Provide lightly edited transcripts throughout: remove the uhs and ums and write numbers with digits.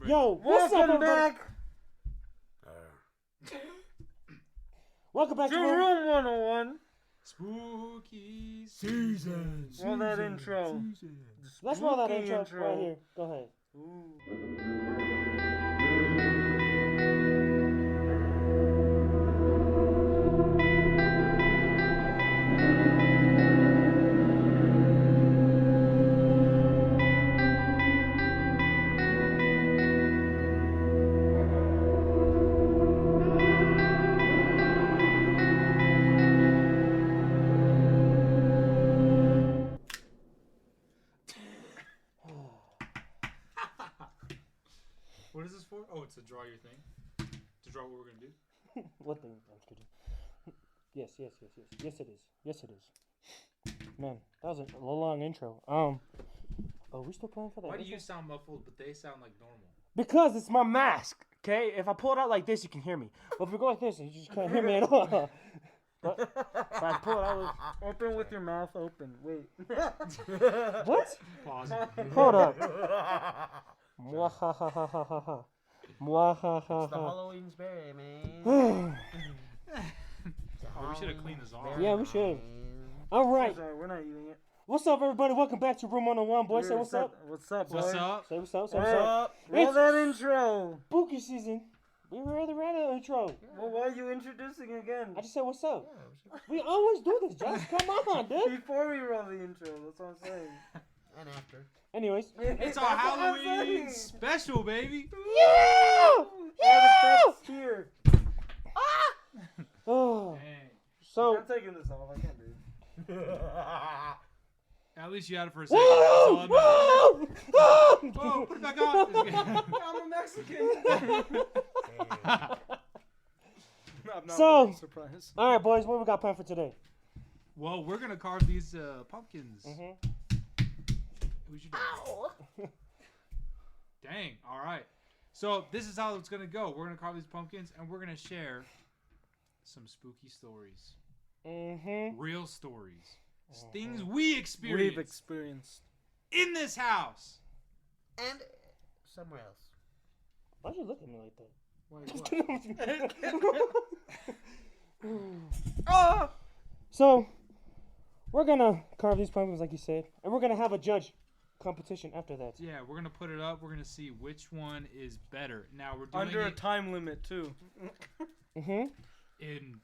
Yo, what's up, Welcome back Welcome back to to Room 101. Spooky Season. Roll that intro. Let's roll that Spooky intro right here. Go ahead. Ooh. What is this for? Oh, it's to draw your thing. To draw what we're gonna do. What thing? I'm kidding. Yes, it is. Man, that was a long intro. Oh, we still playing for that? Why do intro? you sound muffled, but they sound like normal? Because it's my mask. Okay, if I pull it out like this, you can hear me. But if we go like this, you just can't hear me at all. But if I pull it out, Open with your mouth open. Wait. what? Pause. Hold up. Mwahahahaha. It's the Mwahahaha. Halloween spirit, man. Oh, we should have cleaned this off. Yeah, we should. All right. Sorry, we're not eating it. What's up, everybody? Welcome back to Room 101. Boys, say what's up. What's up, boy? What's up? Say what's up. Say Hey, what's up. roll It's- that intro. Spooky season. We were the radio intro. Well, why are you introducing again? I just said what's up. We always do this, Josh. Come on, dude. Before we roll the intro, that's what I'm saying. And after. Anyways. It's our That's what I'm Halloween saying. special, baby. Yeah! Yeah! Here. Oh. Dang. So. I'm taking this off. I can't do it. At least you had it for a second. That's all that matters. Whoa! Whoa, put it back on. I'm a Mexican. I'm not So- really surprised. All right, boys. What we got planned for today? Well, we're gonna carve these pumpkins. Mm-hmm. We should do. Dang. All right. So this is how it's gonna go. We're gonna carve these pumpkins, and we're gonna share some spooky stories, Mm-hmm. real stories, things we experienced We've experienced. in this house. And somewhere else. Why'd you look at me like that? Oh! So, we're gonna carve these pumpkins like you said, and we're gonna have a judge competition after that. Yeah, we're gonna put it up. We're gonna see which one is better. Now we're doing Under a it time limit, too. Mm-hmm. in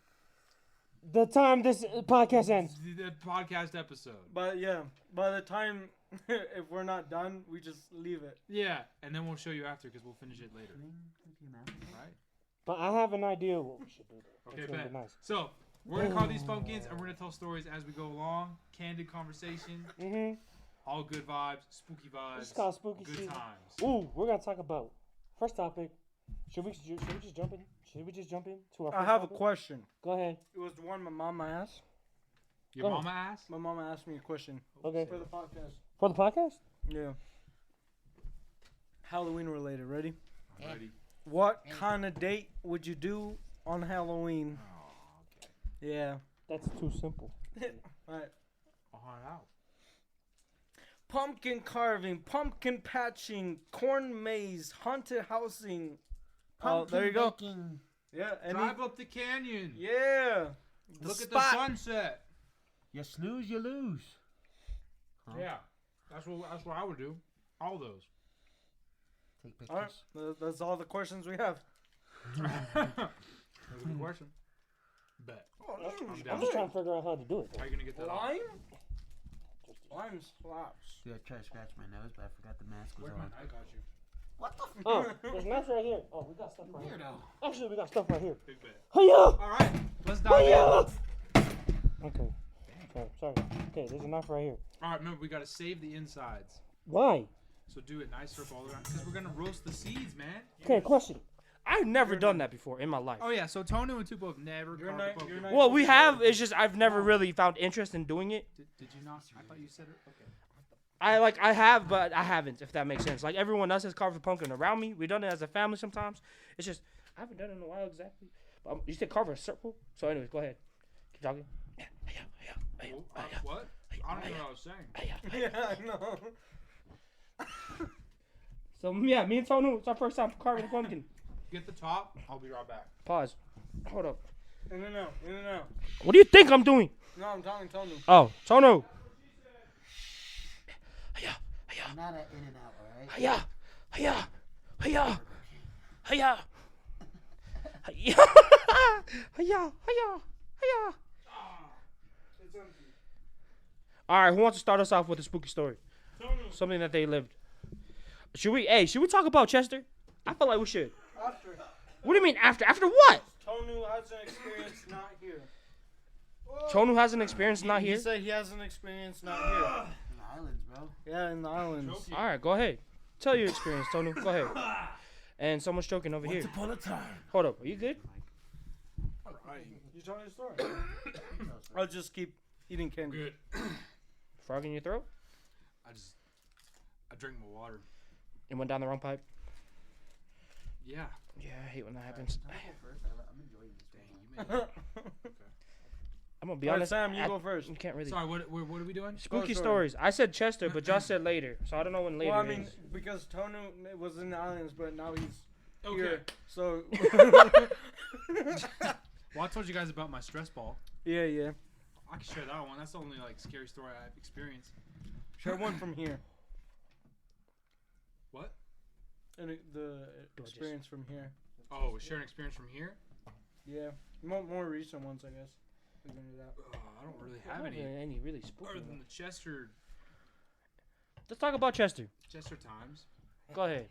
The time this podcast ends. the podcast episode. But yeah, by the time, if we're not done, we just leave it. Yeah, and then we'll show you after because we'll finish it later. Right? But I have an idea what we should do. Though. Okay, It's gonna bet. be nice. So we're gonna carve these pumpkins and we're gonna tell stories as we go along. Candid conversation, Mm-hmm. all good vibes, spooky vibes, It's called spooky good season. times. Ooh, we're gonna talk about first topic. Should we just jump in? Should we just jump in to our? I first have a topic? question. Go ahead. It was the one my mama asked. Your Go ahead. mama asked? My mama asked me a question Okay. for the podcast. For the podcast. Yeah. Halloween related. Ready? I'm ready. What kind of date would you do on Halloween? Oh, okay. Yeah. That's too simple. Alright. On out. Pumpkin carving, pumpkin patching, corn maze, haunted housing. Oh, there you go. Baking. Yeah. Drive up the canyon. Yeah. Look at spot. the sunset. You snooze, you lose. Huh? Yeah, that's what I would do. All those. Take All right. pictures. That's all the questions we have. That's a good question. Bet. I'm down. I'm just trying to figure out how to do it. How are you gonna get that off? Lime? Lime slaps. Dude, I tried to scratch my nose, but I forgot the mask was Where's my? on. I got you. What the Oh, there's knives right here. Oh, we got stuff right here. weirdo? Actually, we got stuff right here. Big bet. Hiya! All right, let's dive in. Hiya! Okay. Sorry. Okay, there's a knife right here. All right, remember we gotta save the insides. Why? So do it nice circle all around because we're gonna roast the seeds, man. Okay, question. I've never done that before in my life. Oh yeah, so Tony and Tupo have never You're carved not- a pumpkin. you're not- Well, we have. It's just I've never really found interest in doing it. Did you not? I thought you said it. Okay. I have, but I haven't. If that makes sense. Like everyone else has carved a pumpkin around me. We've done it as a family sometimes. It's just I haven't done it in a while exactly. But you said carve a circle. So anyways, go ahead. Keep talking. What? I don't even know what I was saying. Yeah, I know. So yeah, me and Tonu, it's our first time carving a pumpkin. Get the top. I'll be right back. Pause. Hold up. In and out. What do you think I'm doing? No, I'm telling Tonu. Oh, Tonu. Not an in and out, alright? Hiya. Hiya. Hiya. Hiya. Hiya. Hiya. Hiya. Hiya. It's empty. All right, who wants to start us off with a spooky story? Tonu. Something that they lived. Should we talk about Chester? I feel like we should. After. What do you mean after? After what? Tonu has an experience not here. Tonu has an experience not He here. said he has an experience not here. In the islands, bro. Yeah, in the islands. All right, go ahead. Tell your experience, Tonu. Go ahead. And someone's choking over here. upon a time. Hold up. Are you good? You tell me the story. I'll just keep eating candy. Good. Frog in your throat? I drink my water. It went down the wrong pipe? Yeah. Yeah, I hate when that happens. Can I go first? I'm enjoying this. Dang, you made it. I'm going to be Alright, honest. Sam, you go first. You can't really. Sorry, what are we doing? Spooky Go, stories. I said Chester, but Josh said later. So I don't know when later Well, I mean, is. because Tonu was in the islands, but now he's Okay. here. So, Well, I told you guys about my stress ball. yeah. I can share that one. That's the only like scary story I've experienced. Share one from here. What? And the experience from here. Oh, share an experience from here? Yeah. More recent ones, I guess. We can do that. I don't really I have don't any. any really spooky Other than ones. the Chester Let's talk about Chester. times. Go ahead.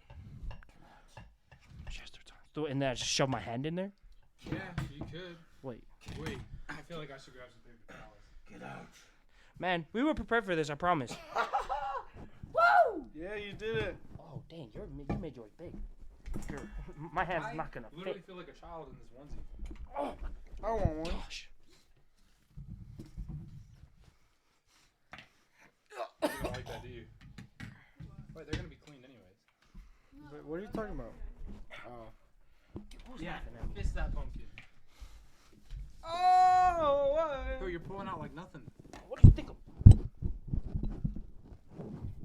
Chester time. Do it in there. Just shove my hand in there. Yeah, you could. Wait. Wait, I feel like I should grab some paper towels. Get out. Man, we were prepared for this. I promise. Yeah, you did it. Oh dang, you made yours big. My hand's I not gonna literally fit. feel like a child in this onesie. Oh I want one. gosh. You don't like that, do you? Wait, they're gonna be cleaned anyways. Wait, what are you talking about? Oh. Who's Yeah, laughing at me? fist that pumpkin. Oh, Bro, what? you're pulling out like nothing. What do you think of?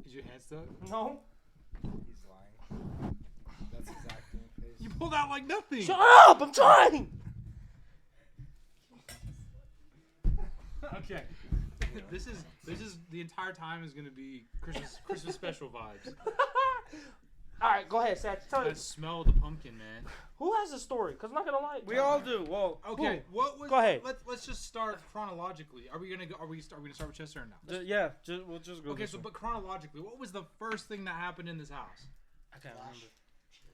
Is your hand stuck? No. He's lying. That's his acting face. You pulled out like nothing. Shut up! I'm trying. Okay. This is the entire time is gonna be Christmas special vibes. All right, go ahead, Seth. Tell I us smell the pumpkin, man. who has a story. Cause I'm not gonna lie. We all do. Whoa. Okay, what was? Go ahead. Let's just start chronologically. Are we gonna start with Chester or no? Yeah, we'll just go. Okay, this so way. but chronologically, what was the first thing that happened in this house? I can't remember.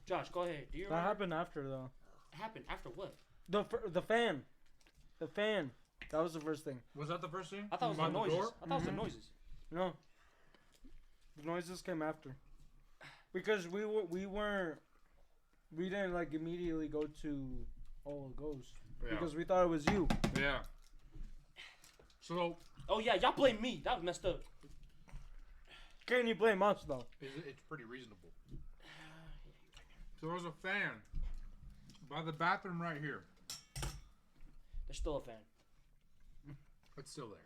Josh, go ahead. Do you That remember? happened after though. Happened after what? The fan. The fan. That was the first thing. Was that the first thing? I thought it was the By the noises. door? I thought it was the noises. No. The noises came after. Because we didn't like immediately go to ghost Yeah. because we thought it was you. Yeah. So Oh yeah, y'all blame me. That was messed up. Can't you blame us though? it's pretty reasonable. So there was a fan by the bathroom right here. There's still a fan. It's still there.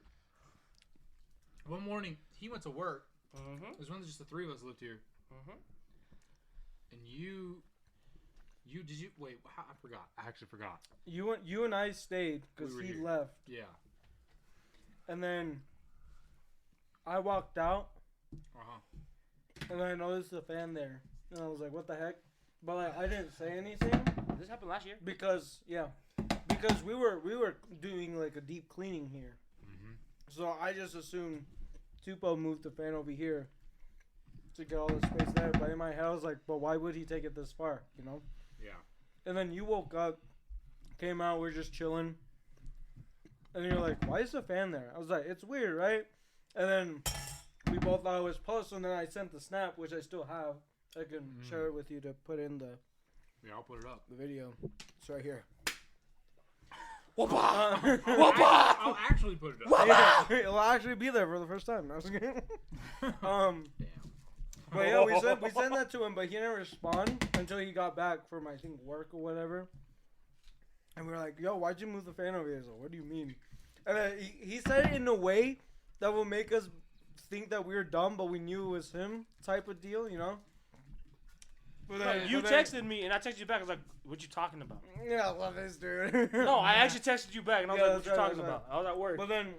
One morning, he went to work. Mm-hmm. There's when just the three of us lived here. Mm-hmm. And you wait? I forgot. I actually forgot. You and I stayed because We were he here. left, Yeah. and then I walked out, and I noticed the fan there, and I was like, "What the heck?" But like, I didn't say anything This happened last year. because we were doing like a deep cleaning here, so I just assumed Tupo moved the fan over here to get all the space there. But in my head, I was like, "But why would he take it this far?" You know. Yeah. And then you woke up, came out, we're just chilling. And you're like, why is the fan there? I was like, it's weird, right? And then we both thought it was post, and then I sent the snap, which I still have. I can share it with you to put in the Yeah, I'll put it up. video. It's right here. Whoopah! I'll actually put it up. Yeah, it'll actually be there for the first time. I was kidding. Damn. But yeah, we sent that to him, but he didn't respond until he got back from I think work or whatever. And we were like, "Yo, why'd you move the fan over here?" So, what do you mean? And then he said it in a way that will make us think that we were dumb, but we knew it was him type of deal, you know. No, you texted me and I texted you back. I was like, "What you talking about?" Yeah, I love this dude. No, I actually texted you back and I was Yeah, like, "What you that's right, talking about?" I was at work. But then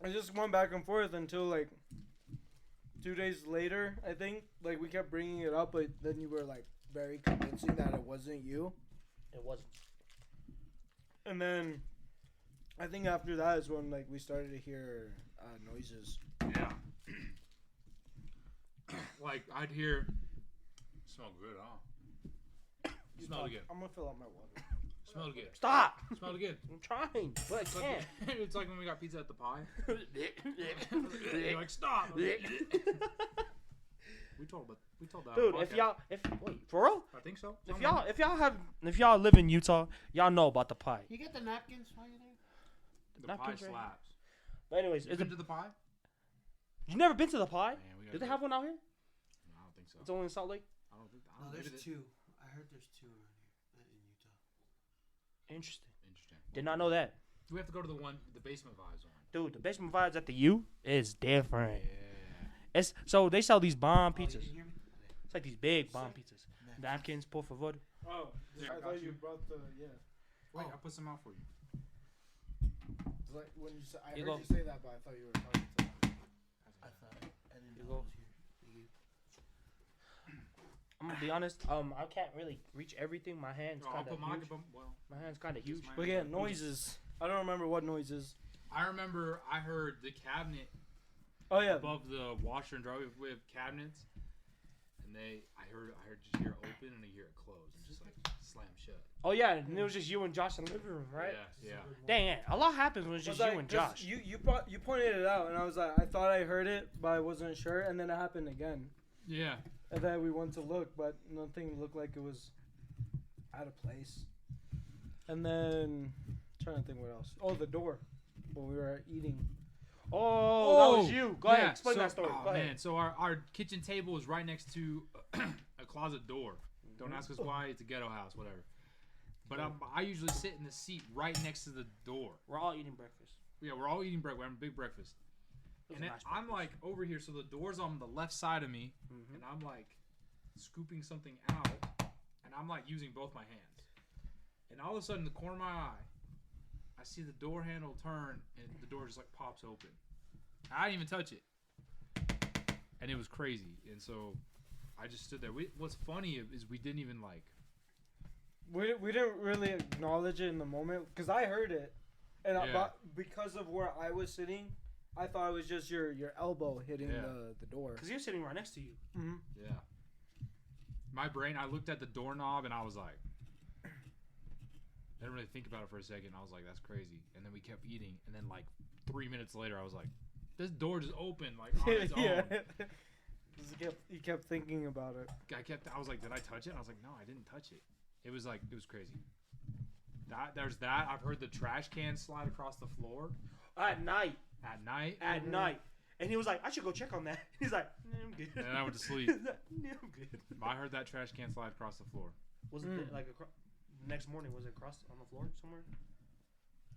I just went back and forth until like 2 days later. I think like we kept bringing it up, but then you were like very convincing that it wasn't you. It wasn't. And then I think after that is when like we started to hear noises. Yeah. Like I'd hear. Smell good, huh? Smell it again. I'm gonna fill out my water. Smell it again. Stop. Smell it again. I'm trying, but I It's like, can't. it's like when we got pizza at the pie. You're like, stop. We told that. Dude, on if podcast. y'all, wait, for real? I think so. If y'all live in Utah, y'all know about the pie. You get the napkins while you're there? The pie napkins right slaps. But anyways, You is been it, to the pie? you never been to the pie? Man, we gotta Do they go. have one out here? No, I don't think so. It's only in Salt Lake. I don't think. No, maybe there's they- 2. I heard there's 2 around here in Utah. Interesting. Interesting. Did not know that. We have to go to the basement vibes one. Dude, the basement vibes at the U is different. Yeah. It's so they sell these bomb Oh, you pizzas. didn't hear me? It's like these big bomb pizzas. Napkins, por favor. Oh, Yeah, I got thought you. you brought the Wait, Oh. I'll put some out for you. It's like when you say, I You heard go. you say that, but I thought you were talking to. I thought I didn't You know go. it was here. I'm gonna be honest. I can't really reach everything. My hands Oh, I'll kind put of mine. huge. Well, My hands kind of huge. mine. We get noises. I don't remember what noises. I remember I heard the cabinet Oh yeah. above the washer and dryer. We have cabinets, and I heard just hear it open and I hear it close and just like slam shut. Oh yeah, and it was just you and Josh in the living room, right? Yeah. Dang, a lot happens when it's just you and Josh. You pointed it out, and I was like, I thought I heard it, but I wasn't sure, and then it happened again. Yeah. And then we went to look, but nothing looked like it was out of place. And then trying to think what else. Oh, the door when we were eating. Oh, that was you. Go ahead, explain that story. Oh, Go ahead. man, so our kitchen table is right next to a closet door. Don't ask us why. It's a ghetto house, whatever. But I usually sit in the seat right next to the door. We're all eating breakfast. Yeah, we're all eating breakfast. We're having a big breakfast. It was And a then nice I'm breakfast. like over here, so the door's on the left side of me, Mhm. and I'm like scooping something out, and I'm like using both my hands. And all of a sudden, in the corner of my eye, I see the door handle turn, and the door just like pops open. I didn't even touch it, and it was crazy. And so I just stood there. What's funny is we didn't even like. We didn't really acknowledge it in the moment because I heard it, and Yeah. because of where I was sitting, I thought it was just your elbow hitting Yeah. the door. Cause he was sitting right next to you. Mm-hmm. Yeah. My brain, I looked at the doorknob and I was like, I didn't really think about it for a second. I was like, that's crazy. And then we kept eating. And then like 3 minutes later, I was like, this door just opened like on its Yeah. own. He kept thinking about it. I was like, did I touch it? I was like, no, I didn't touch it. It was crazy. There's that. I've heard the trash can slide across the floor At night. at night. At night. And he was like, I should go check on that. He's like, nah, I'm good. And I went to sleep. He's like, nah, I'm good. I heard that trash can slide across the floor. Was it like next morning? Was it across on the floor somewhere?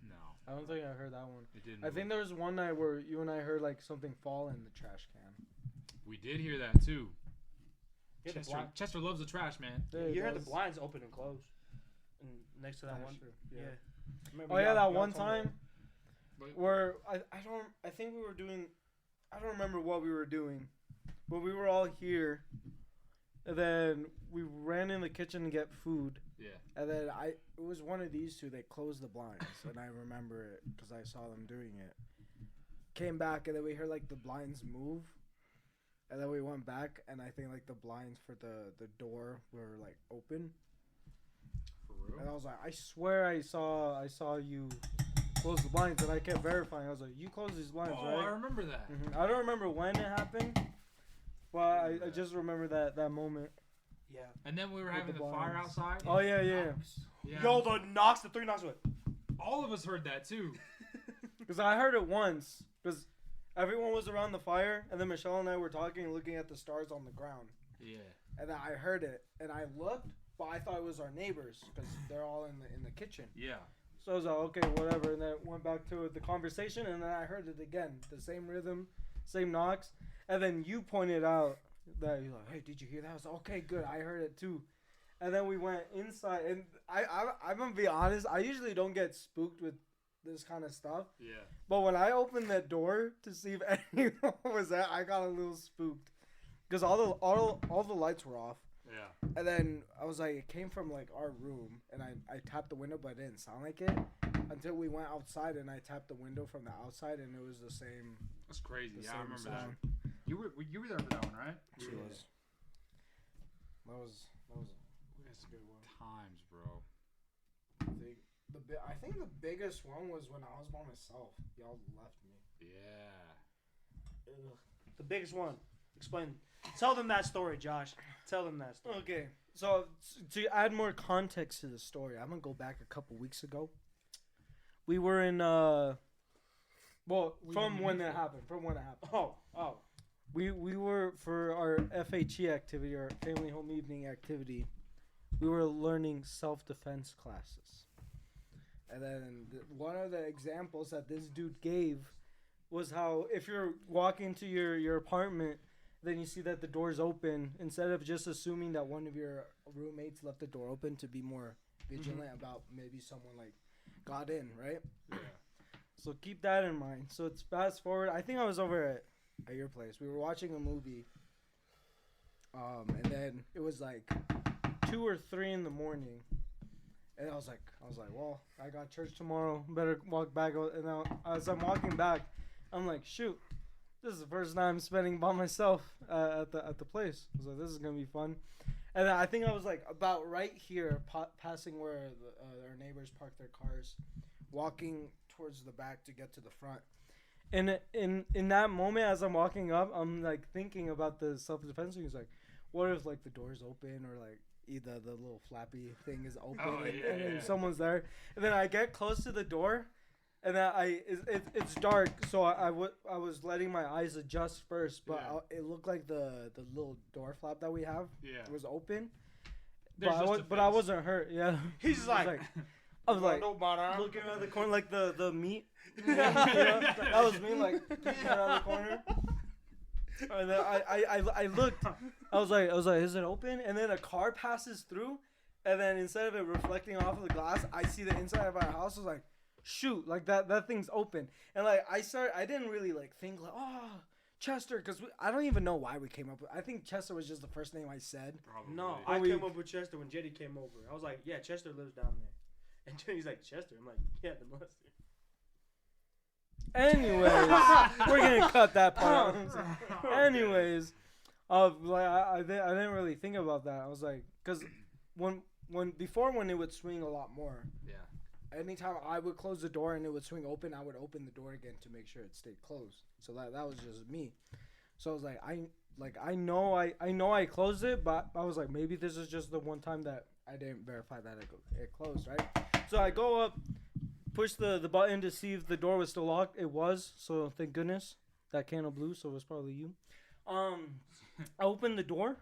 No, I don't think I heard that one. it didn't. I think there was one night where you and I heard like something fall in the trash can. We did hear that too. You heard the blind- Chester loves the trash, man. Yeah, you it heard the does. blinds open and close. And next to that That's one. true, Yeah. yeah. Remember Oh yeah, y'all- that y'all one told me time But- where I think we were doing, I don't remember what we were doing, but we were all here, and then we ran in the kitchen to get food, Yeah. and then it was one of these two. They closed the blinds, and I remember it because I saw them doing it. Came back, and then we heard like the blinds move, and then we went back, and I think like the blinds for the door were like open. For real? And I was like, I swear I saw you close the blinds, and I kept verifying. I was like, you closed these blinds, Oh, I right? remember that. I don't remember when it happened, but I just remember that moment. Yeah. And then we were With having the the fire blinds. outside. Oh yeah, yeah. Yeah. Yo, the knocks, the 3 knocks went. All of us heard that too. Because I heard it once. Because everyone was around the fire, and then Michelle and I were talking and looking at the stars on the ground. Yeah. And then I heard it, and I looked, but I thought it was our neighbors because they're all in the kitchen. Yeah. So I was like, okay, whatever. And then went back to the conversation, and then I heard it again. The same rhythm, same knocks. And then you pointed out that he's like, hey, did you hear that? I was like, okay, good. I heard it too. And then we went inside, and I'm gonna be honest. I usually don't get spooked with this kind of stuff. Yeah. But when I opened that door to see if anyone was there, I got a little spooked because all the lights were off. Yeah. And then I was like, it came from like our room, and I tapped the window, but it didn't sound like it until we went outside, and I tapped the window from the outside, and it was the same. That's crazy. Yeah, I remember sound. that. You were there for that one, right? She was. That was. That's a good one. Times, bro. I think the biggest one was when I was by myself. Y'all left me. Yeah. Ugh. The biggest one. Explain. Tell them that story, Josh. Tell them that story. Okay, so to add more context to the story, I'm gonna go back a couple weeks ago. We were in from when that happened. Oh. We were for our FHE activity, our family home evening activity. We were learning self-defense classes, and then one of the examples that this dude gave was how if you're walking to your apartment, then you see that the door's open. Instead of just assuming that one of your roommates left the door open, to be more vigilant about maybe someone like got in, right? Yeah. So keep that in mind. So it's fast forward. I think I was over at your place. We were watching a movie. And then it was like 2 or 3 in the morning. And I was like, well, I got church tomorrow. Better walk back. And now, as I'm walking back, I'm like, shoot, this is the first time I'm spending by myself at the place. I was like, this is gonna be fun. And I think I was like about right here, passing where our neighbors park their cars, walking towards the back to get to the front. And in that moment, as I'm walking up, I'm like thinking about the self-defense thing. He's like, what if like the door's open or like either the little flappy thing is open and then someone's there. And then I get close to the door, and then it's dark, so I was letting my eyes adjust first, but it looked like the little door flap that we have was open. But I wasn't hurt. Yeah, He's like I was like looking around the corner like the meat. That was me like peeking around the corner. And then I looked. I was like, is it open? And then a car passes through, and then instead of it reflecting off of the glass, I see the inside of our house. I was like, shoot, like that thing's open. And like I didn't really like think like, oh, Chester, because I don't even know why we came up with. I think Chester was just the first name I said. Probably. No, I came up with Chester when Jetty came over. I was like, yeah, Chester lives down there. And Jetty's like, Chester? I'm like, yeah, the molester. Anyways, we're gonna cut that part out. Anyways, like I didn't really think about that. I was like, because when it would swing a lot more. Yeah. Anytime I would close the door and it would swing open, I would open the door again to make sure it stayed closed. So that was just me. So I was like, I know I closed it, but I was like, maybe this is just the one time that I didn't verify that it closed, right? So I go up, push the button to see if the door was still locked. It was, so thank goodness. That candle blew, so it was probably you. I opened the door,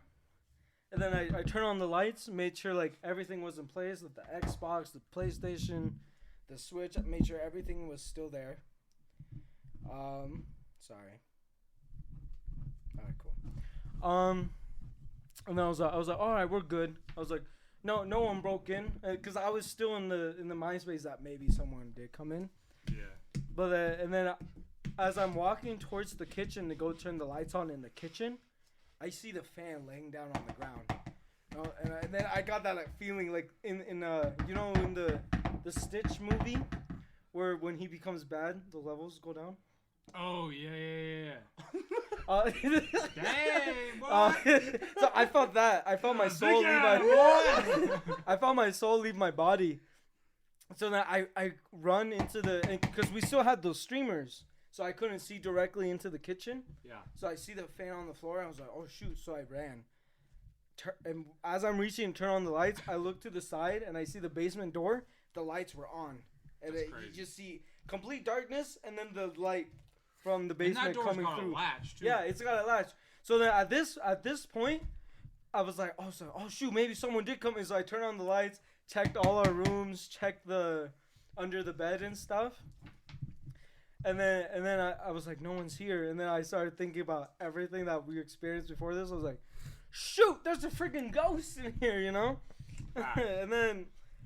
and then I turn on the lights, made sure like everything was in place, with the Xbox, the PlayStation, the Switch, made sure everything was still there. Sorry. Alright, cool. And then I was like, all right, we're good. I was like, no one broke in, because I was still in the MySpace that maybe someone did come in. Yeah. But and then as I'm walking towards the kitchen to go turn the lights on in the kitchen, I see the fan laying down on the ground. And then I got that like feeling like in you know in the Stitch movie, where when he becomes bad, the levels go down. Oh yeah. Dang, boy. So I felt that. I felt my soul leave my. I felt my soul leave my body. So then I run into because we still had those streamers, so I couldn't see directly into the kitchen. Yeah. So I see the fan on the floor. And I was like, oh shoot! So I ran. And as I'm reaching to turn on the lights, I look to the side and I see the basement door. The lights were on, and you just see complete darkness, and then the light from the basement coming through. A latch too. Yeah, it's got a latch. So then at this point, I was like, oh shoot, maybe someone did come in. So I turned on the lights, checked all our rooms, checked the under the bed and stuff. And then I was like, no one's here. And then I started thinking about everything that we experienced before this. I was like, shoot, there's a freaking ghost in here, you know? and then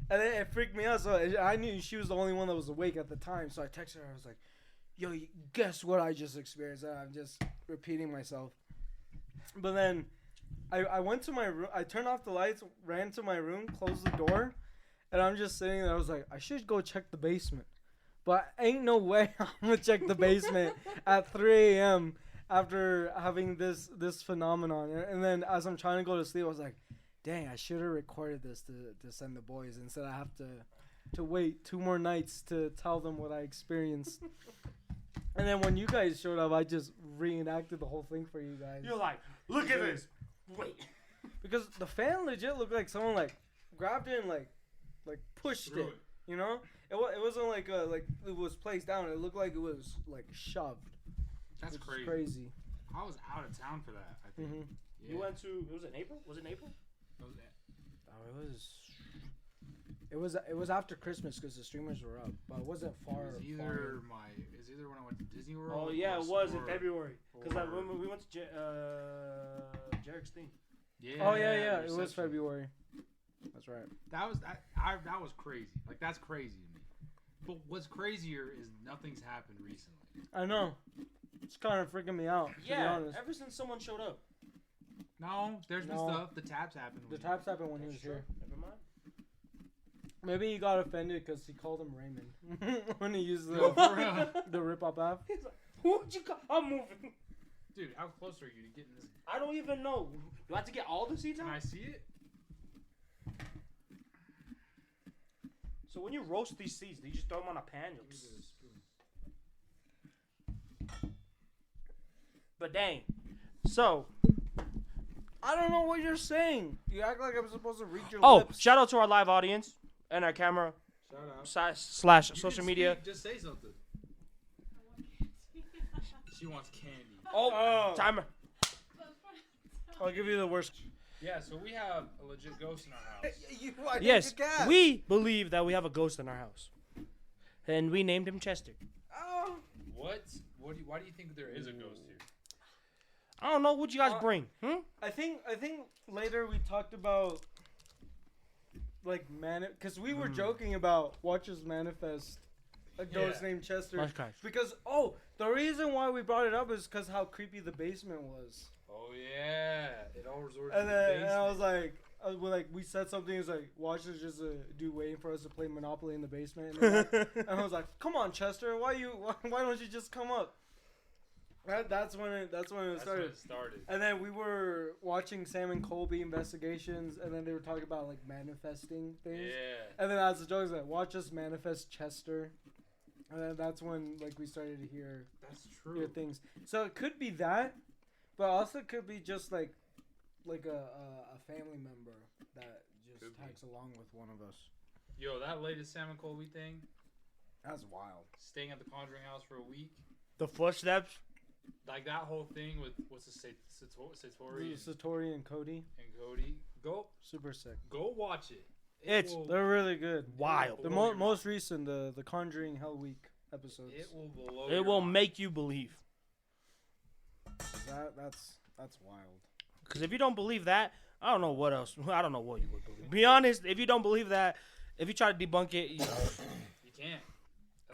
it freaked me out. So I knew she was the only one that was awake at the time. So I texted her. I was like, yo, guess what I just experienced? And I'm just repeating myself. But then I went to my room. I turned off the lights, ran to my room, closed the door. And I'm just sitting there. I was like, I should go check the basement. But ain't no way I'm going to check the basement at 3 a.m. after having this phenomenon. And then as I'm trying to go to sleep, I was like, dang, I should have recorded this to send the boys. Instead, I have to wait 2 more nights to tell them what I experienced. And then when you guys showed up, I just reenacted the whole thing for you guys. You're like, look at this. Wait. Because the fan legit looked like someone like grabbed it and like pushed it. You know? It wasn't like it was placed down. It looked like it was like shoved. That's crazy. I was out of town for that, I think. Mm-hmm. Yeah. You went to, it was in April? Was it in April? That was it. Oh, it was after Christmas because the streamers were up, but it wasn't far. It was either when I went to Disney World. Oh, yeah, it was in or- February. Because when we went to Jarek's thing. Yeah. Oh yeah, it was reception. February. That's right. That was crazy. Like that's crazy to me. But what's crazier is nothing's happened recently. I know. It's kind of freaking me out. To be Yeah, honest. ever since someone showed up. No, there's been No. stuff. The taps happened. The taps happened when he was here. Never mind. Maybe he got offended because he called him Raymond when he used Yo, for real. the rip up app. He's like, who'd you call? I'm moving. Dude, how close are you to getting this? I don't even know. Do I have to get all the seeds Can out? I see it? So when you roast these seeds, do you just throw them on a pan? Give me the spoon. But dang. So, I don't know what you're saying. You act like I'm supposed to read your lips. shout out to our live audience and our camera Shout out. slash You social can media. speak, just say something. She wants candy. Oh, timer. I'll give you the worst. Yeah, so we have a legit ghost in our house. Yes, we believe that we have a ghost in our house. And we named him Chester. Oh. What? Why do you think there is a ghost here? I don't know what you guys bring. I think later we talked about like because we were joking about Watchers Manifest, a ghost named Chester. Nice guys. Because the reason why we brought it up is because how creepy the basement was. Oh yeah, it all resorts And to then the and I basement. was like, we said something. It's like Watchers just a dude waiting for us to play Monopoly in the basement. And I was like, come on, Chester, why don't you just come up? That's when it started. And then we were watching Sam and Colby investigations, and then they were talking about like manifesting things. Yeah. And then as the joke was like, watch us manifest Chester. And then that's when like we started to hear That's true. things. So it could be that, but also it could be just like a family member that just Could be. tags along with one of us. Yo, that latest Sam and Colby thing, That's wild. staying at the Conjuring house for a week, The footsteps. like that whole thing with what's the Satori Satori and Cody, and Cody. super sick. Go watch it. It's- They're really good. Wild. The most recent, the Conjuring Hell Week episodes. It will blow. It will make you believe. That's wild. Because if you don't believe that, I don't know what else. I don't know what you would believe. Be honest, if you don't believe that, if you try to debunk it, You can't.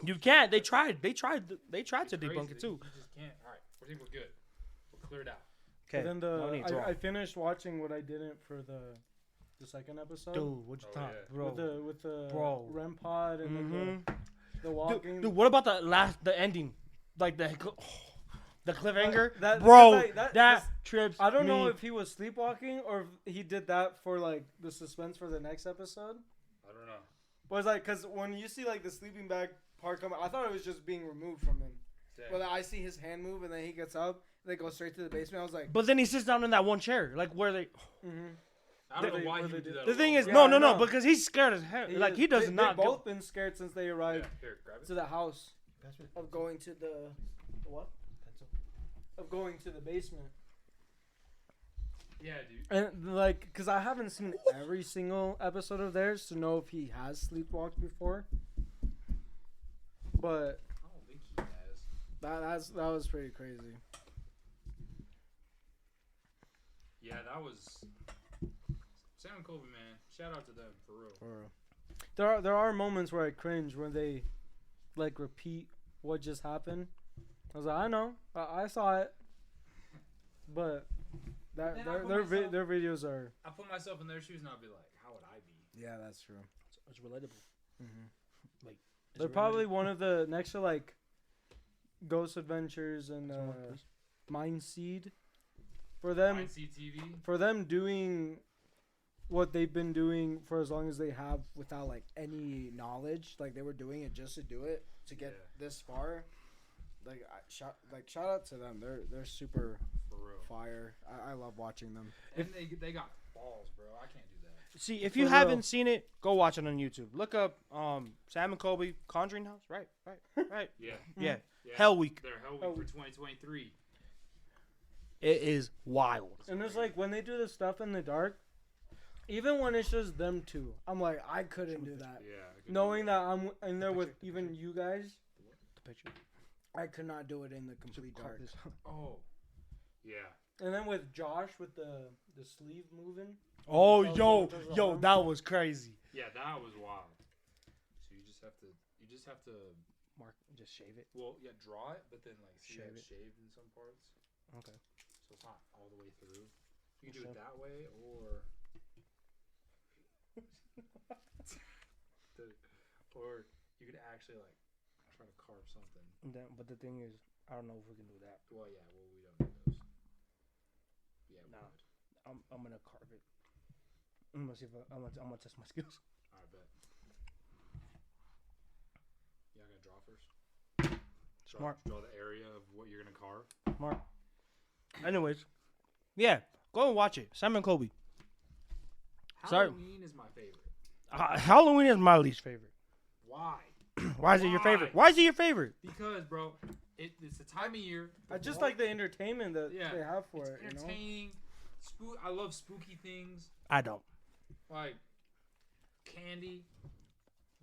you can't. They tried. They tried to It's debunk crazy. it too. You just can't. All right, I think we're good. We're cleared out. Okay. And then no need to draw. I finished watching what I didn't for the second episode. Dude, what you Oh, thought, yeah. bro? With the Bro. REM pod and then the walking. Dude, what about the ending? Like the cliffhanger? That- Bro, because, like, that trips I don't know me. if he was sleepwalking or if he did that for like the suspense for the next episode. I don't know. But it's like, cause when you see like the sleeping bag part come out, I thought it was just being removed from him. Dang. But I see his hand move and then he gets up and they go straight to the basement. I was like, But then he sits down in that one chair, like where they. I don't They- know why what he they would do do. that. The thing is, Yeah, no, I no, no, know. because he's scared as hell. Like he does not. They've both been scared since they arrived Here, grab it. to the house of going to the what? Of going to the basement. Yeah, dude. And like, cause I haven't seen every single episode of theirs to know if he has sleepwalked before. But I don't think he has. That was pretty crazy. Yeah, that was Sam and Colby, man. Shout out to them for real. For real. There are moments where I cringe when they like repeat what just happened. I was like, I know, I saw it, but Then I put myself- their videos are. I put myself in their shoes and I'll be like, how would I be? Yeah, that's true. It's relatable. Mm-hmm. Like They're probably one of the next to like Ghost Adventures and Some more, please. Mind Seed. For them, CTV. for them doing what they've been doing for as long as they have without like any knowledge, like they were doing it just to do it to get this far. Like shout out to them. They're super For real. fire. I love watching them. And they got balls, bro. I can't do that. See, if you For haven't real. seen it, go watch it on YouTube. Look up Sam and Colby Conjuring House. Right. Yeah. Yeah. Yeah. Hell Week. They're Hell Hell Week for 2023. It is wild. And it's like when they do the stuff in the dark, even when it's just them two, I'm like, I couldn't do that. Yeah. I could Knowing do that I'm in there with picture, the even you guys, The picture. I could not do it in the complete Carve dark. this. Oh. Yeah. And then with Josh with the sleeve moving. Oh, Tells yo, the yo, arm. that was crazy. Yeah, that was wild. So you just have to Mark, just shave it. well, yeah, draw it, but then like see Shave that it. shaved in some parts. Okay. So it's not all the way through. You can do Sure. it that way or or you could actually like try to carve something. But the thing is, I don't know if we can do that. Well, yeah, well we don't do those. Yeah, we Nah. would. I'm gonna carve it. I'm gonna see if I'm gonna test my skills. I bet. Yeah, I'm gonna draw first. Smart. Draw the area of what you're gonna carve. Mark. Anyways, yeah, go and watch it. Sam and Colby. Sorry. Halloween is my favorite. Halloween is my least favorite. Why? Why is it your Why? favorite? Why is it your favorite? Because, bro, it's the time of year. I just like the entertainment that Yeah, they have for it's it. You know. entertaining. I love spooky things I don't. like candy,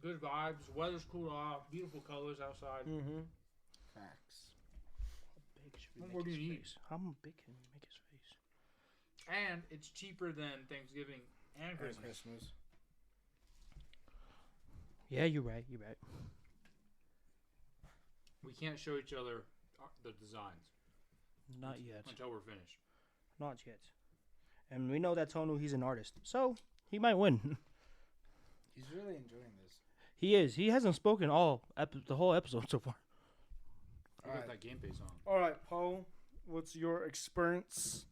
good vibes. Weather's cooled off. Beautiful colors outside. Mm-hmm. Facts. What more do you need? How big can you make his face? And it's cheaper than Thanksgiving and Christmas. Christmas. Yeah, you're right. You're right. We can't show each other the designs Not yet. until we're finished. Not yet. And we know that Tonu, he's an artist, so he might win. He's really enjoying this. He is. He hasn't spoken the whole episode so far. I got that game face on. All right, Poe. What's your experience?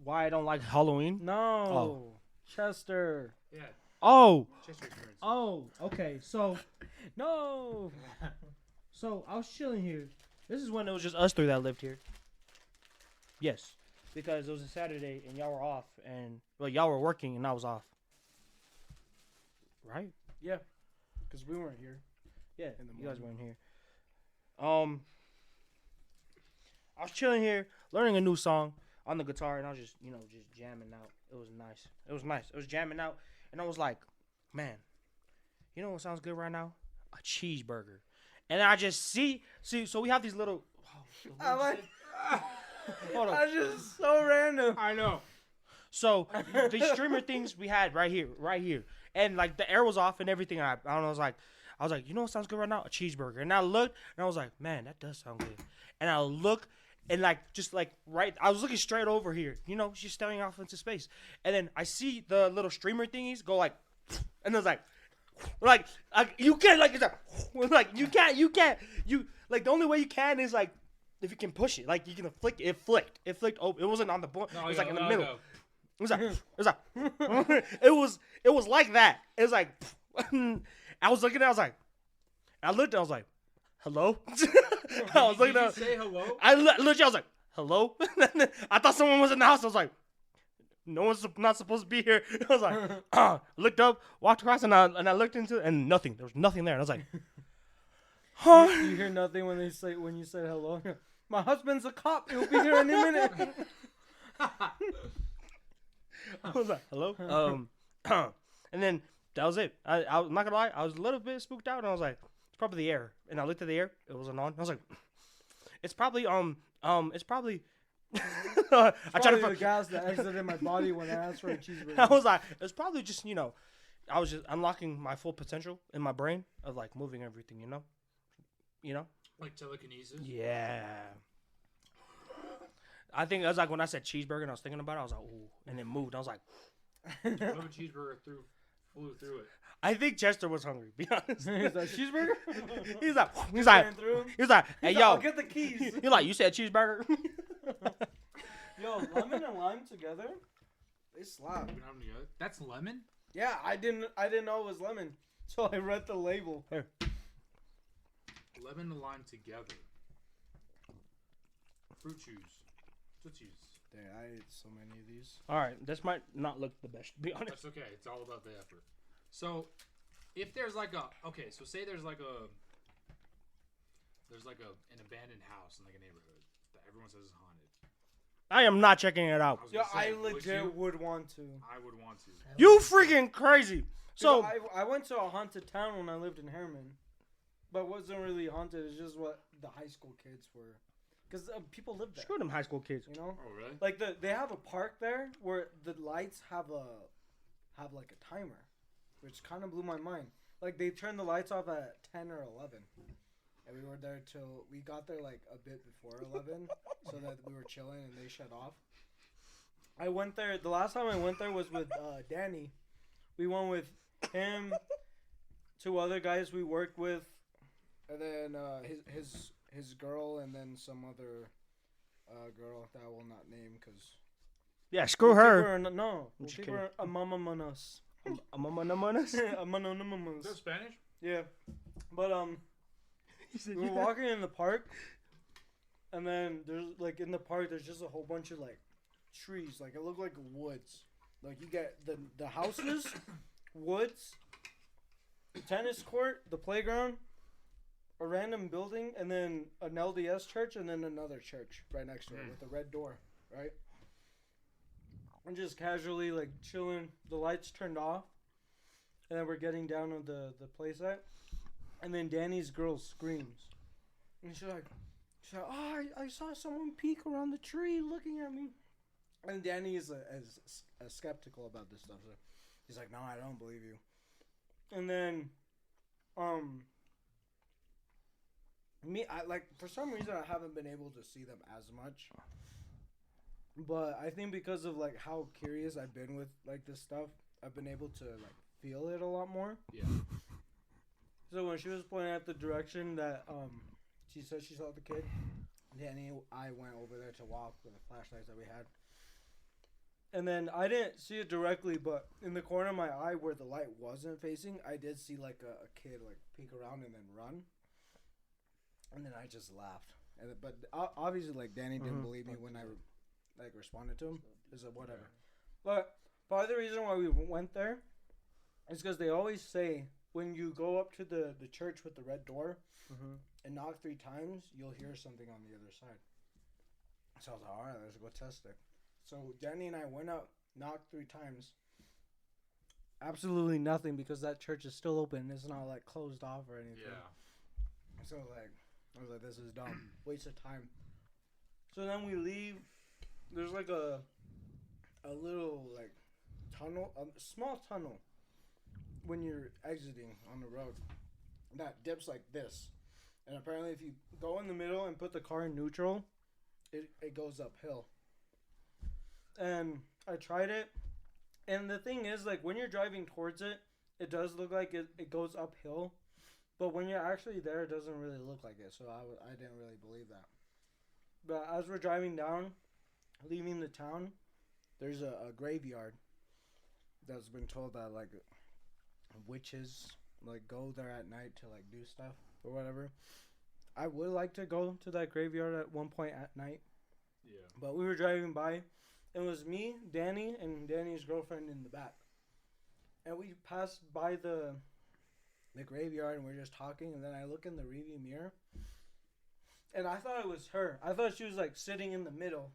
Why I don't like Halloween? No. Oh. Chester. Yeah, Oh. Chester experience. Oh. Okay. So No. I was chilling here. This is when it was just us three that lived here. Yes, because it was a Saturday and y'all were off, and y'all were working and I was off. Right? Yeah. Because we weren't here. Yeah. In the You guys morning. weren't here. I was chilling here, learning a new song on the guitar, and I was just jamming out. It was nice. It was jamming out, and I was like, man, you know what sounds good right now? A cheeseburger. And I just see. So we have these little. I like. Hold on. That's just so random. I know. So the streamer things we had right here, and like the air was off and everything. And I don't know. I was like, you know what sounds good right now? A cheeseburger. And I looked and I was like, man, that does sound good. And I look and I was looking straight over here. You know, she's staring off into space. And then I see the little streamer thingies go like, and it was like you can't like it's like you can't like the only way you can is like if you can push it, like you can flick it. It flicked open. It wasn't on the board. It was like in the middle. It was like it was like that. It was like I was looking at it, I was like, I looked, I was like, hello? I was looking at Say hello. I looked, I was like, hello? I thought someone was in the house. I was like, no one's not supposed to be here. I was like, looked up, walked across, and I looked into it, and nothing. There was nothing there. And I was like, huh? You hear nothing when you say hello. My husband's a cop. He'll be here any minute. I was like, hello? And then that was it. I'm not gonna lie, I was a little bit spooked out, and I was like, probably the air. And I looked at the air. It wasn't on. I was like, it's probably it's probably. I tried Probably to. the gas that exited my body when I asked for a cheeseburger. I was like, it's probably just I was just unlocking my full potential in my brain of like moving everything. You know. Like telekinesis. Yeah. I think it was like when I said cheeseburger and I was thinking about it, I was like, ooh, and it moved. I was like, What if a cheeseburger flew through it? I think Chester was hungry. Be honest. He's like, cheeseburger? He's like, Ran through him. hey He's yo. like, I'll get the keys. He's like, you said cheeseburger. Yo, lemon and lime together, they slap. Put them together. That's lemon? Yeah, I didn't know it was lemon, so I read the label. Lemon and lime together. Fruit juice. Tootsies. Dang, I ate so many of these. All right, this might not look the best, to be honest. That's okay. It's all about the effort. So, if there's like a so say there's like an abandoned house in like a neighborhood that everyone says is haunted. I am not checking it out. Yeah, I would legit you? would want to. I would want to. You freaking crazy. So I went to a haunted town when I lived in Harriman, but it wasn't really haunted. It's just what the high school kids were, because people live there. screw them high school kids. Oh really? Like they have a park there where the lights have like a timer, which kind of blew my mind. Like they turned the lights off at 10 or 11, and we were there till we got there like a bit before 11, so that we were chilling and they shut off. I went there. The last time I went there was with Danny. We went with him, 2 other guys we worked with, and then his girl, and then some other girl that I will not name because. Yeah, screw her. No, we'll just keep kidding. her Amamamonas. Amamonamonas? Is that Amanonomonas. Spanish? Yeah, but we were walking in the park, and then there's like in the park there's just a whole bunch of like trees, like it looked like woods. Like you get the houses, woods, the tennis court, the playground, a random building, and then an LDS church, and then another church right next to it with a red door, right? I'm just casually like chilling. The lights turned off, and then we're getting down on the playset, and then Danny's girl screams, and she's like, "Oh, I saw someone peek around the tree looking at me," and Danny is as skeptical about this stuff. So he's like, "No, I don't believe you," and then, I like for some reason I haven't been able to see them as much. But I think because of like how curious I've been with like this stuff, I've been able to like feel it a lot more. Yeah. So when she was pointing at the direction that she said she saw the kid, Danny and I went over there to walk with the flashlights that we had. And then I didn't see it directly, but in the corner of my eye where the light wasn't facing, I did see like a kid like peek around and then run. And then I just laughed. But obviously like Danny didn't believe me when I like responded to him. Is it whatever? But part of the reason why we went there is because they always say when you go up to the church with the red door and knock 3 times, you'll hear something on the other side. So I was like, all right, let's go test it. So Danny and I went up, knocked 3 times. Absolutely nothing because that church is still open. It's not like closed off or anything. Yeah. So like, I was like, this is dumb. Waste of time. So then we leave. There's like a little like tunnel, a small tunnel when you're exiting on the road that dips like this. And apparently if you go in the middle and put the car in neutral, it goes uphill. And I tried it. And the thing is, like, when you're driving towards it, it does look like it goes uphill. But when you're actually there, it doesn't really look like it. So I didn't really believe that. But as we're driving down, leaving the town, there's a graveyard that's been told that, like, witches, like, go there at night to, like, do stuff or whatever. I would like to go to that graveyard at one point at night. Yeah. But we were driving by. It was me, Danny, and Danny's girlfriend in the back. And we passed by the graveyard and we were just talking. And then I look in the rearview mirror. And I thought it was her. I thought she was, like, sitting in the middle.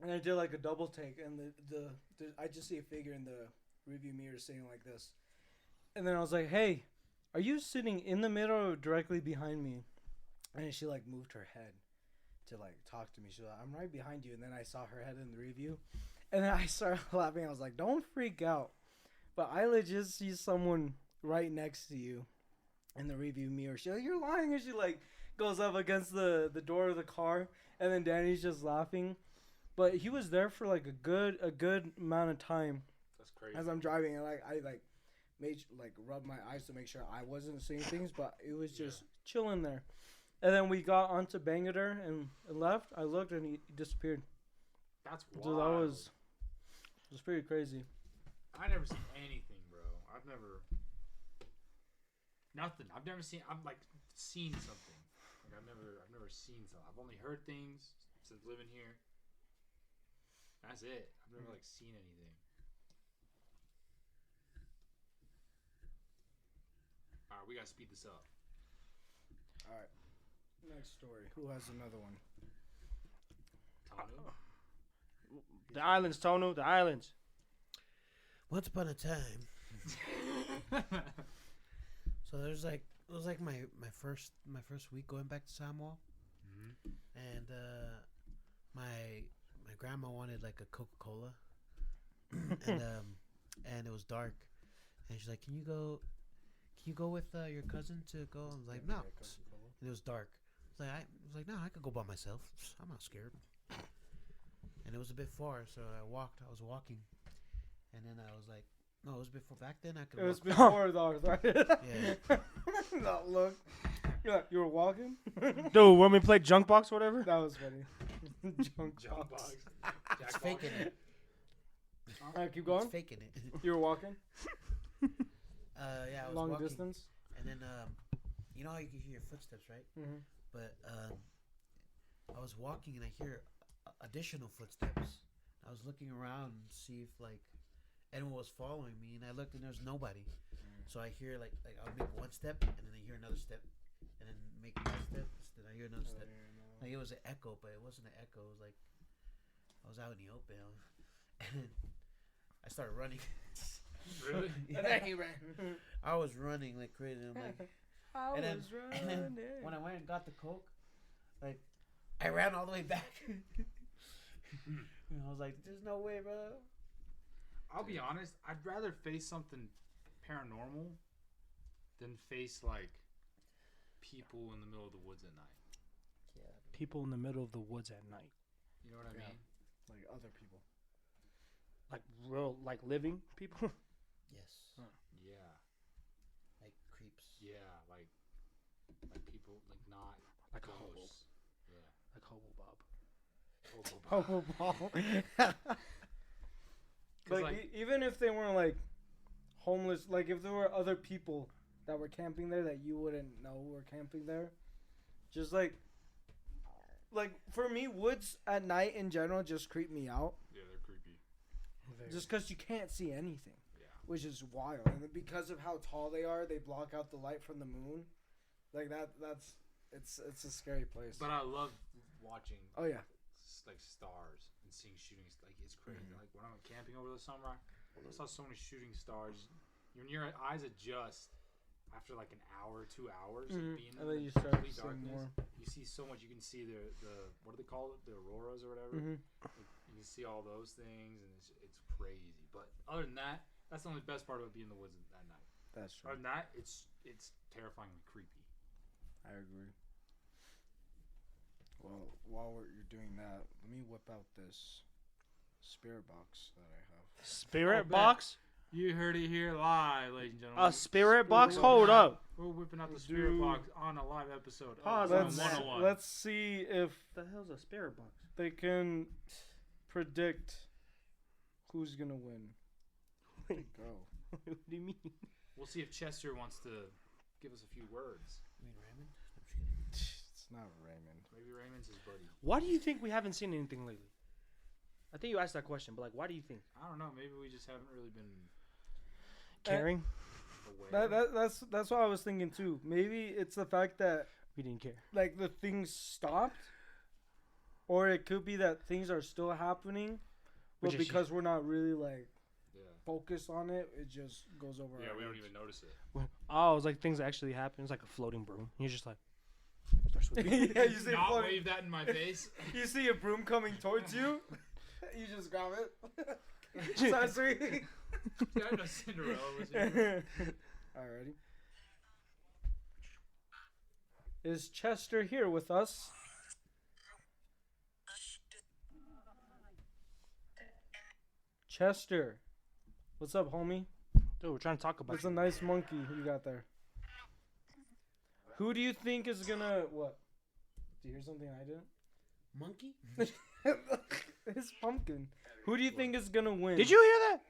And I did, like, a double take. And I just see a figure in the rearview mirror sitting like this. And then I was like, hey. are you sitting in the middle or directly behind me? And she like moved her head to like talk to me. She was like, I'm right behind you. And then I saw her head in the review. And then I started laughing. I was like, don't freak out. But I legit see someone right next to you in the review mirror. She's like, you're lying. And she like goes up against the door of the car. And then Danny's just laughing. But he was there for like a good amount of time. That's crazy. As I'm driving, and like I like made like rub my eyes to make sure I wasn't seeing things, but it was just chilling there. And then we got onto Bangalore and left. I looked and he disappeared. That's wild. So that was pretty crazy. I never seen anything, bro. I've never nothing. I've never seen. I've like seen something. Like I've never seen something. I've only heard things since living here. That's it. I've never like seen anything. All right, we gotta speed this up. All right. Next story. Who has another one? Tonu? The islands, Tonu. The islands. Once upon a time. So there's like it was like my first week going back to Samoa, and my grandma wanted like a Coca-Cola, and it was dark, and she's like, "Can you go with your cousin to go?" I was like, "No." And it was dark. I was like, "No, I could go by myself. I'm not scared." And it was a bit far, so I was walking, and then I was like, "No, it was before. Back then, I could." It was walk. before the arthritis. Yeah. No, look. You were walking? Dude, when we played junk box or whatever. That was funny. Junk Jump box. box. It's faking it. Alright, keep It's going. faking it. You were walking? Yeah, I was Long walking, distance? and then you know how you can hear your footsteps, right? Mm-hmm. But I was walking and I hear additional footsteps. I was looking around and see if like anyone was following me, and I looked and there's nobody. So I hear like I'll make one step and then I hear another step, and then make another step, then I hear another step. Like it was an echo, but it wasn't an echo. It was like I was out in the open, and I started running. Really? Yeah. And then he ran. I was running like crazy. I'm like, I and then, was running. and then when I went and got the Coke, like I ran all the way back. And I was like, "There's no way, bro." I'll be honest. I'd rather face something paranormal than face like people in the middle of the woods at night. Yeah. People in the middle of the woods at night. You know what I Yeah. mean? Like other people. Like real, like living people. Yes. Yeah. Like creeps. Yeah. Like people like not Like a hobo. ghosts. Yeah. Like Hobo Bob. Hobo Ball. 'Cause, Like, like- even if they weren't like homeless, like if there were other people that were camping there that you wouldn't know were camping there, just like for me, woods at night in general just creep me out, Yeah, they're creepy. just because you can't see anything, Yeah. which is wild. And then because of how tall they are, they block out the light from the moon. Like it's a scary place. But I love watching Oh yeah, like stars and seeing shootings. Like it's crazy. Like when I went camping over the summer, I saw so many shooting stars. When your eyes adjust after like an hour, 2 hours of being and in then you the start complete seeing darkness, more. you see so much. You can see the what do they call it? The auroras or whatever. Mm-hmm. You can see all those things, and it's crazy. But other than that, that's the only best part about being in the woods at night. That's true. Other than that, it's terrifyingly creepy. I agree. Well, while you're doing that, let me whip out this spirit box that I have. Spirit bet. box. You heard it here live, ladies and gentlemen. A spirit box. We're Hold whipping out- up. We're whipping out the spirit Dude. box on a live episode. Pause of on Let's that. 101. let's see if What the hell's a spirit box? they can predict who's gonna win. Go. What do you mean? We'll see if Chester wants to give us a few words. You mean Raymond? I'm just kidding. It's not Raymond. Maybe Raymond's his buddy. Why do you think we haven't seen anything lately? I think you asked that question, but like, why do you think? I don't know. Maybe we just haven't really been Caring? aware. That's what I was thinking too. Maybe it's the fact that We didn't care. like the things stopped, or it could be that things are still happening, but Which is- because we're not really like Yeah. focused on it, it just goes over. Yeah, our we don't heads. even notice it. Oh, it's like things that actually happen. It's like a floating broom. You're just like. Start sweeping. Yeah, you see Not floating- wave that in my face. You see a broom coming towards you. You just grab it. Start sweeping. Dude, I know Cinderella was here. Alrighty. Is Chester here with us? Chester. What's up, homie? Dude, we're trying to talk about. That's a nice monkey you got there. Who do you think is gonna what? Do you hear something I didn't? Monkey? It's pumpkin. Who do you think is gonna win? Did you hear that?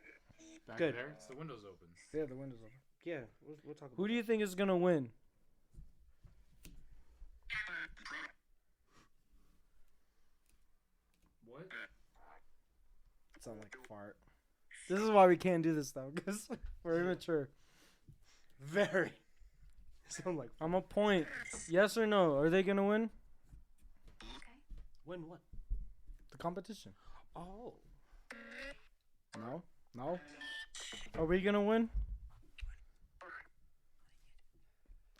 Back Good. there, it's the windows open. Yeah, the window's open. Yeah, we'll talk about. Who do you think is gonna win? What? Sound like a fart. This is why we can't do this though, because we're immature. Very. Sound like. I'm a point. Yes or no? Are they gonna win Win what? the competition? Oh. No. No. Are we gonna win?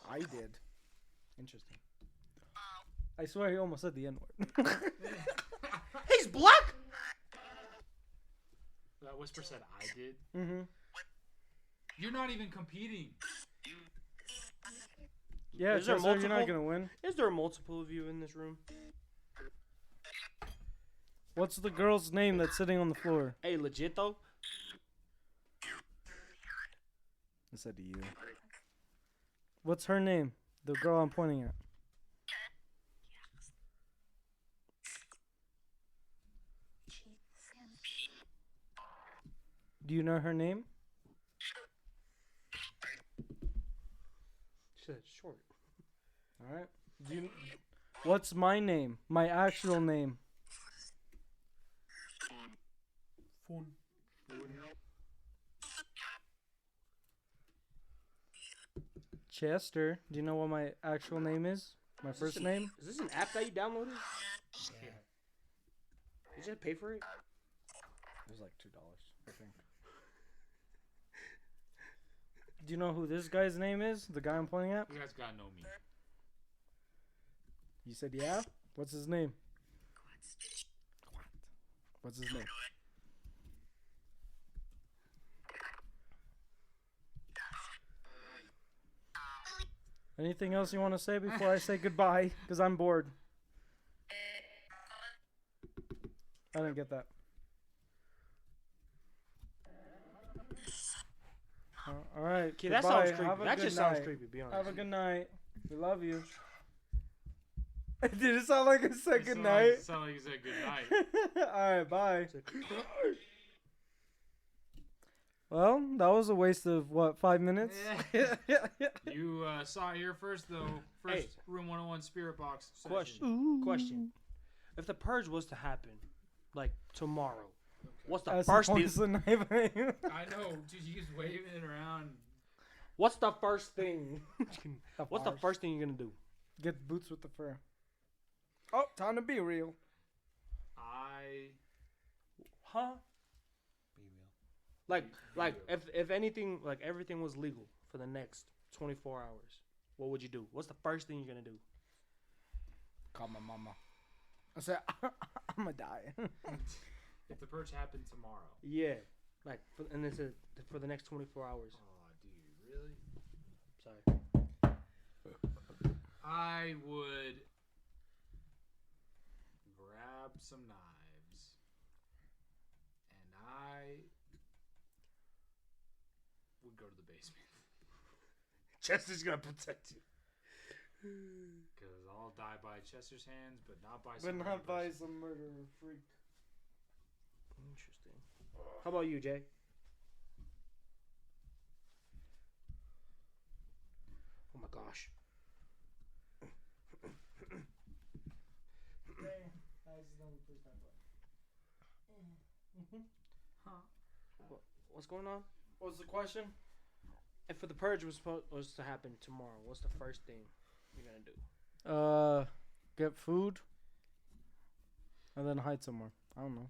I did. Interesting. I swear he almost said the N word. He's black. That whisper said I did. Mm-hmm. You're not even competing. Yeah, Is there Chester, you're not multiple? gonna win. Is there multiple of you in this room? What's the girl's name that's sitting on the floor? Hey, legit though. I said to you. What's her name? The girl I'm pointing at. Do you know her name? She said short. All right. Do you, what's my name? My actual name. Phone. Chester. Do you know what my actual name is? My first name? Is this an app that you downloaded? Yeah. Did you pay for it? It was like $2, I think. Do you know who this guy's name is? The guy I'm pointing at? You guys gotta know me. You said yeah? What's his name? What's his name? Anything else you want to say before I say goodbye? Because I'm bored. I didn't get that. All right. Okay, that goodbye. sounds creepy. Have a That good just sounds night. creepy. Be honest. Have a good night. We love you. Did it sound like I said It good sound night? Like, sound like you said good night. All right, bye. Well, that was a waste of what, 5 minutes? You saw it here first, though. First Hey. Room 101 Spirit Box session. Question. Question. If the purge was to happen, like tomorrow, what's the As first he thing? points the knife at you. I know, dude. You just waving it around. What's the first thing? What's the Bars. first thing you're gonna do? Get boots with the fur. Oh, time to be real. Huh? Be real. Like if anything, like everything was legal for the next 24 hours, what would you do? What's the first thing you're gonna do? Call my mama. I said, I'm gonna die. If the purge happened tomorrow. Yeah, like and this is for the next 24 hours. Oh, dude, really? Sorry. I would grab some knives and I would go to the basement Chester's gonna protect you. because I'll die by Chester's hands, but not by But some not other by person. some murderer freak. Interesting. How about you, Jay? Oh my gosh. What's going on? What's the question? If the purge was to happen tomorrow, what's the first thing you're gonna do? Get food. And then hide somewhere. I don't know.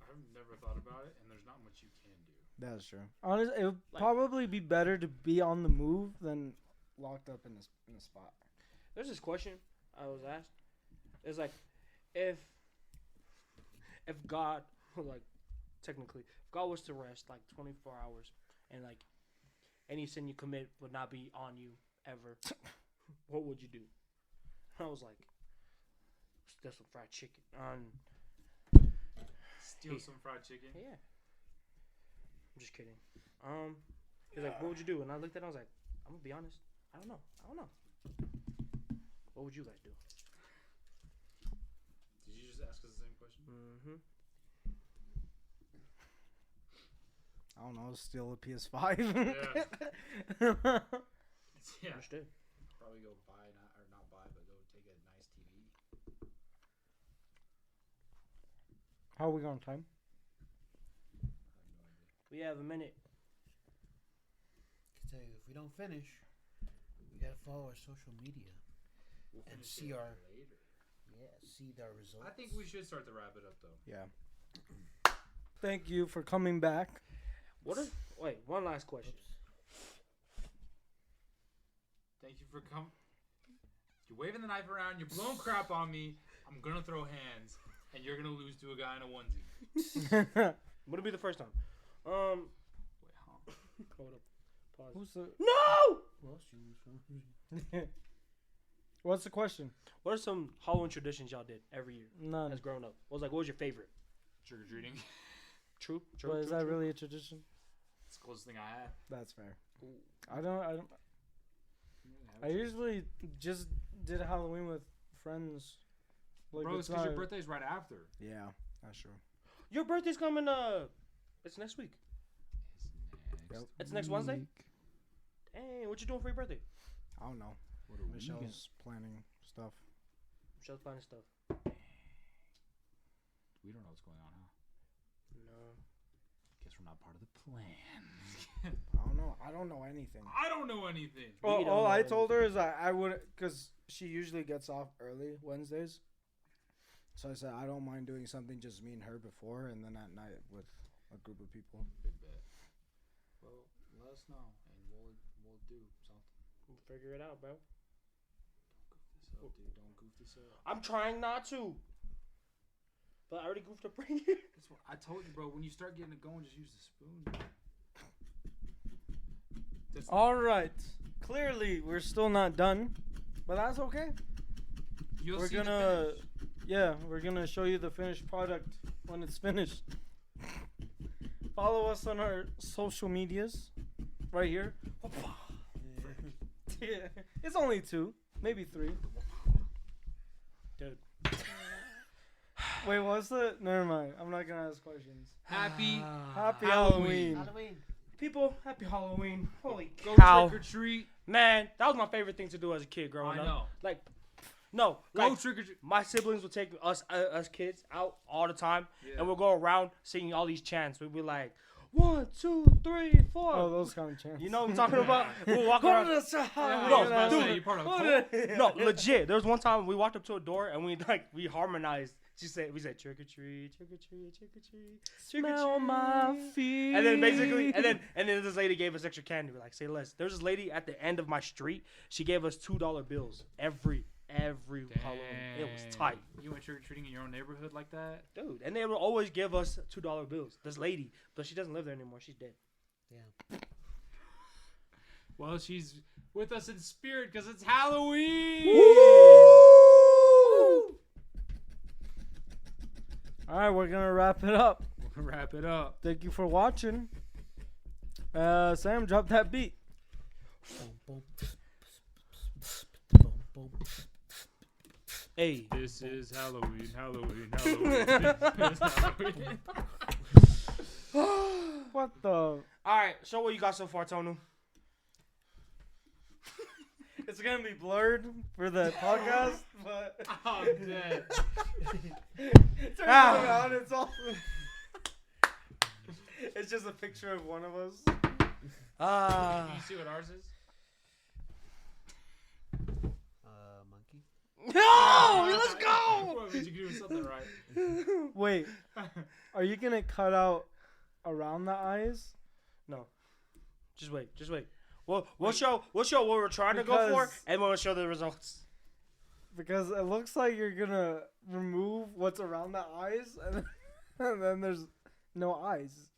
I've never thought about it, and there's not much you can do. That's true. Honestly, it would Like- probably be better to be on the move than locked up in a spot. There's this question I was asked. It's like, if God, like, technically, if God was to rest like 24 hours, and like any sin you commit would not be on you ever, what would you do? I was like, steal some fried chicken. Steal some fried chicken. Yeah. I'm just kidding. He's like, what would you do? And I looked at him, I was like, I'm gonna be honest. I don't know. What would you guys do? Did you just ask us the same question? Mm-hmm. I don't know. Steal a PS5. Yeah. Understood. Probably go buy, not buy, but go take a nice TV. How are we on time? I have no idea. We have a minute. I can tell you, if we don't finish, we gotta follow our social media. We'll And finish see it our- later. Yeah, see our results. I think we should start to wrap it up though. Yeah. Thank you for coming back. Wait, one last question. Thank you for coming. You're waving the knife around. You're blowing crap on me. I'm gonna throw hands, and you're gonna lose to a guy in a onesie. Would it be the first time? Wait, huh? Hold up. Pause. Who's the? No! What's the question? What are some Halloween traditions y'all did every year None. as growing up? What was your favorite? Trick or treating. True. But is that really a tradition? It's the closest thing I had. That's fair. I don't. I usually just did Halloween with friends. Like, Bro, it's it's because your not- birthday's right after. Yeah, that's true. Your birthday's coming. It's next week. Yep. It's next Wednesday? Dang, what you doing for your birthday? I don't know. What are we Michelle's planning stuff. Michelle's planning stuff. We don't know what's going on, huh? No. Guess we're not part of the plan. I don't know anything. I don't know anything. We don't All know I told her is I would, because she usually gets off early Wednesdays. So I said I don't mind doing something just me and her before, and then at night with a group of people. Big bet. Well, let us know, and we'll do something. We'll figure it out, bro. Don't goof this up, dude. Don't goof this up. I'm trying not to. But I already goofed up right here. That's what I told you, bro. When you start getting it going, just use the spoon. That's All right. Clearly, we're still not done, but that's okay. You'll We're see the gonna, finish. yeah, we're gonna show you the finished product when it's finished. Follow us on our social medias, right here. Yeah. It's only 2, maybe 3. Dude. Wait, what's the? Never mind. I'm not gonna ask questions. Happy Happy Halloween. Halloween. Halloween. People, happy Halloween. Holy Go cow. trick or treat. Man, that was my favorite thing to do as a kid growing I up. know. Like, no. Go Like, trick or treat. my siblings would take us kids out all the time, Yeah. and we'll go around singing all these chants. We'd be like, 1, 2, 3, 4. Oh, those kind of chants. You know what I'm talking about? We'll walk around. Yeah, I was No, about to dude. say, you part of a cult? No, legit. There was one time we walked up to a door and we harmonized. We said trick or treat, trick or treat, trick or treat, trick or Smell my treat. feet. And then basically, and then this lady gave us extra candy. We're like, say less. There's this lady at the end of my street. She gave us $2 bills every Halloween. It was tight, You went trick or treating in your own neighborhood like that? dude. And they would always give us $2 bills. This lady, but she doesn't live there anymore. She's dead. Yeah. Well, she's with us in spirit because it's Halloween. All right, we're gonna wrap it up. Wrap it up. Thank you for watching. Sam, drop that beat. Boom, boom. Boom, boom. Hey, This is Halloween, Halloween, Halloween. This is Halloween. What the? all right. So what you got so far, Tonu? It's gonna be blurred for the podcast, but I'm dead. turn Ah. it around. It's all. It's just a picture of one of us. Ah. Can you see what ours is? Monkey. No, let's go. Well, means you're doing something right. Wait, are you gonna cut out around the eyes? No. Just wait. We'll show what we're trying to go for, Because- and we'll show the results. Because it looks like you're gonna remove what's around the eyes, and then there's no eyes.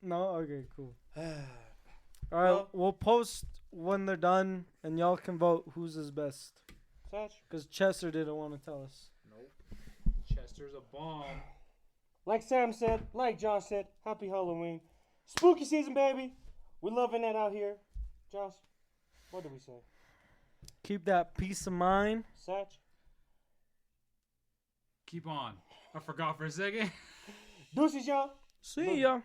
No? Okay, cool. Alright, Well- we'll post when they're done, and y'all can vote whose is best. Because Chester didn't want to tell us. Nope. Chester's a bomb. Like Sam said, like John said, happy Halloween. Spooky season, baby. We're loving it out here. Josh, what did we say? Keep that peace of mind. Satch? Keep on. I forgot for a second. Deuces, y'all. See ya.